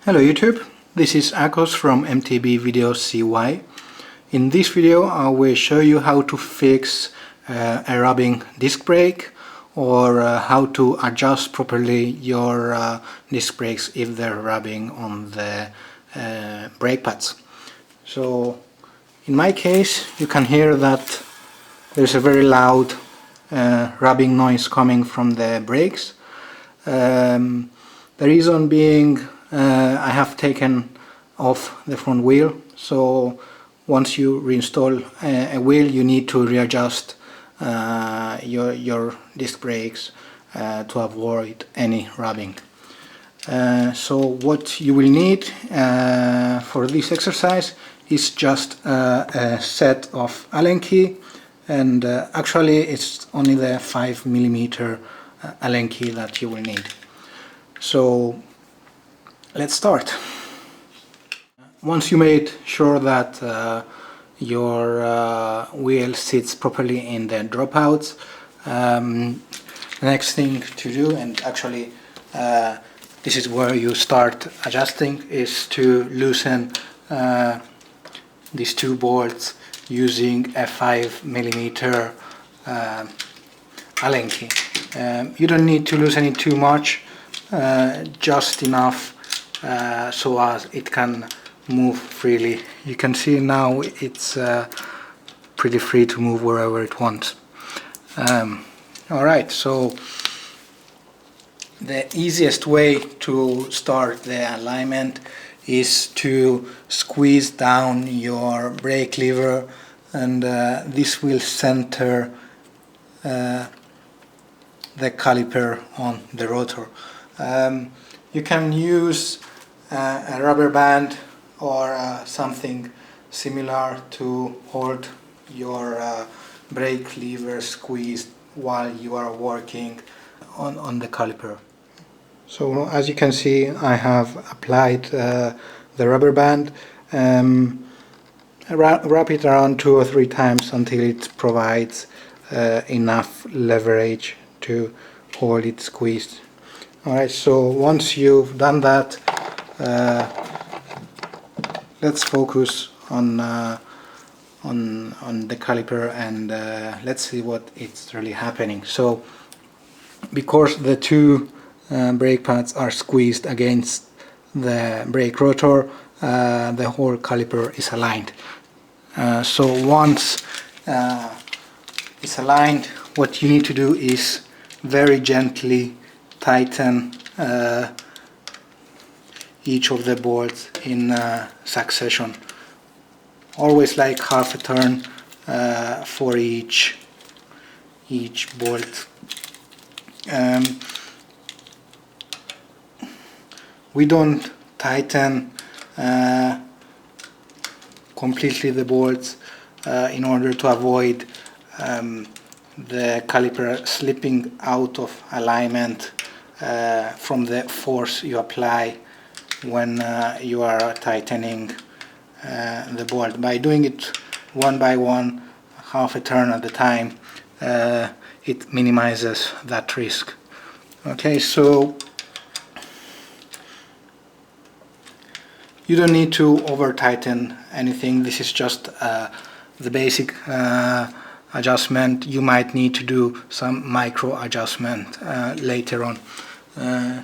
Hello YouTube, this is Akos from MTB Videos CY. In this video I will show you how to fix a rubbing disc brake or how to adjust properly your disc brakes if they're rubbing on the brake pads. So in my case you can hear that there's a very loud rubbing noise coming from the brakes. The reason being I have taken off the front wheel, so once you reinstall a wheel you need to readjust your disc brakes to avoid any rubbing. So what you will need for this exercise is just a set of Allen key, and actually it's only the 5mm Allen key that you will need. So let's start. Once you made sure that your wheel sits properly in the dropouts, the next thing to do, and actually this is where you start adjusting, is to loosen these two bolts using a 5mm Allen key. You don't need to loosen it too much, just enough so as it can move freely. You can see now it's pretty free to move wherever it wants. Alright, so the easiest way to start the alignment is to squeeze down your brake lever, and this will center the caliper on the rotor. You can use a rubber band or something similar to hold your brake lever squeezed while you are working on the caliper. So as you can see, I have applied the rubber band. Wrap it around 2 or 3 times until it provides enough leverage to hold it squeezed. Alright, so once you've done that, let's focus on the caliper and let's see what is really happening. So because the two brake pads are squeezed against the brake rotor, the whole caliper is aligned. So once it's aligned, what you need to do is very gently tighten each of the bolts in succession, always like half a turn for each bolt. We don't tighten completely the bolts in order to avoid the caliper slipping out of alignment from the force you apply when you are tightening the bolt. By doing it one by one, half a turn at a time, it minimizes that risk. Okay, so you don't need to over tighten anything. This is just the basic adjustment. You might need to do some micro adjustment later on.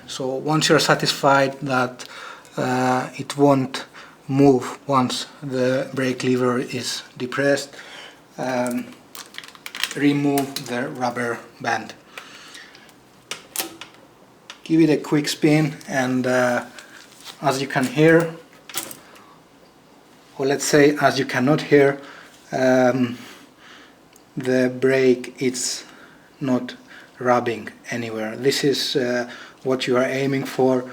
So once you're satisfied that it won't move once the brake lever is depressed, remove the rubber band. Give it a quick spin, and as you can hear, or let's say as you cannot hear, the brake is not rubbing anywhere. This is what you are aiming for.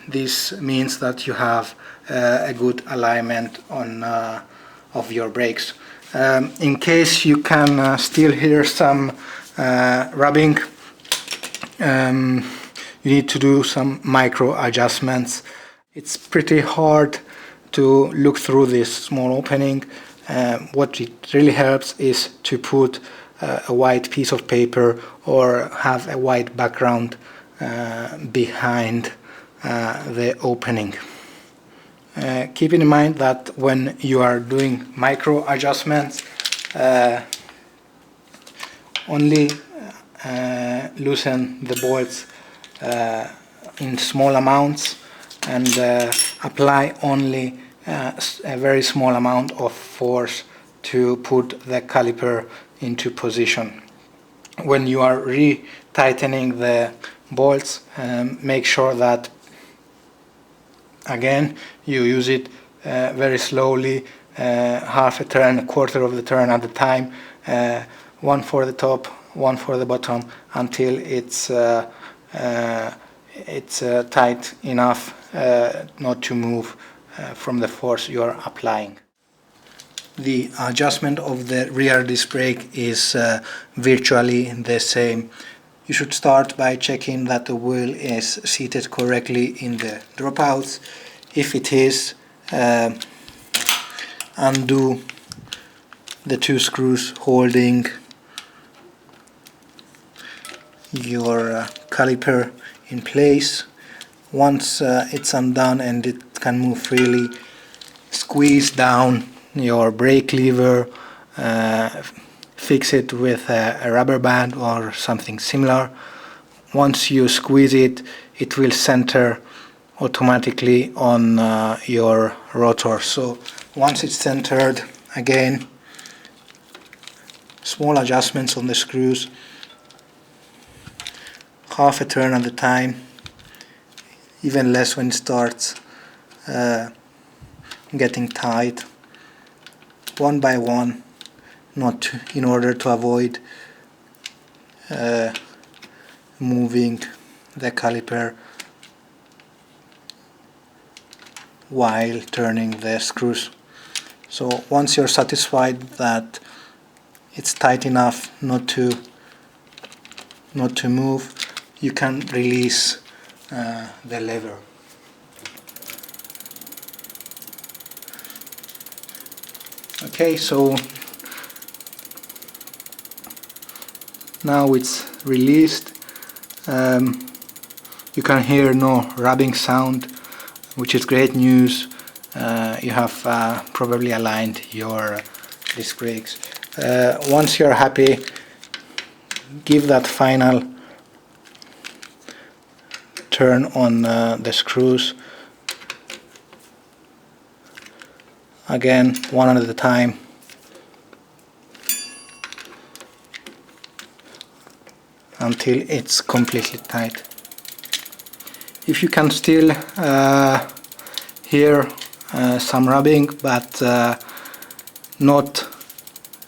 This means that you have a good alignment of your brakes. In case you can still hear some rubbing, you need to do some micro adjustments. It's pretty hard to look through this small opening. What it really helps is to put a white piece of paper or have a white background behind the opening. Keep in mind that when you are doing micro adjustments, only loosen the bolts in small amounts and apply only a very small amount of force to put the caliper into position. When you are re-tightening the bolts, make sure that again you use it very slowly, half a turn, a quarter of the turn at a time, one for the top, one for the bottom, until it's tight enough not to move from the force you are applying. The adjustment of the rear disc brake is virtually the same. You should start by checking that the wheel is seated correctly in the dropouts. If it is, undo the two screws holding your caliper in place. Once it's undone and it can move freely, squeeze down your brake lever, fix it with a rubber band or something similar. Once you squeeze it, it will center automatically on your rotor. So once it's centered, again, small adjustments on the screws, half a turn at a time, even less when it starts getting tight, one by one, in order to avoid moving the caliper while turning the screws. So once you're satisfied that it's tight enough not to move, you can release the lever. Okay, so now it's released. You can hear no rubbing sound, which is great news. You have probably aligned your disc brakes. Once you're happy, give that final turn on the screws. Again, one at a time. Until it's completely tight. If you can still hear some rubbing, but not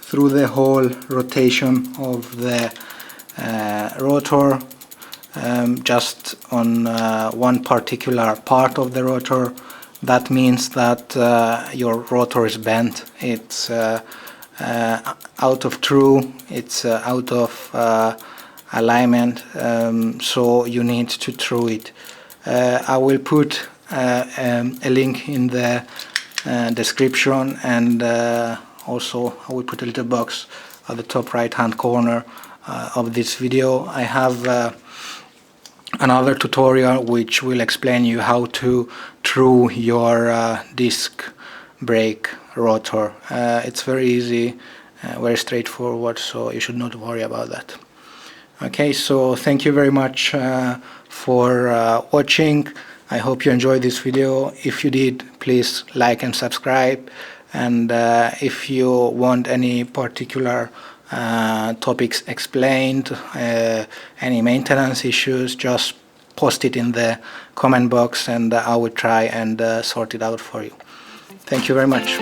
through the whole rotation of the rotor, just on one particular part of the rotor, that means that your rotor is bent. It's out of true, it's out of alignment, so you need to true it. I will put a link in the description, and also I will put a little box at the top right hand corner of this video. I have another tutorial which will explain you how to true your disc brake rotor. It's very easy, very straightforward, so you should not worry about that. Okay, so thank you very much for watching. I hope you enjoyed this video. If you did, please like and subscribe, and if you want any particular topics explained, any maintenance issues, just post it in the comment box and I will try and sort it out for you. Thank you very much.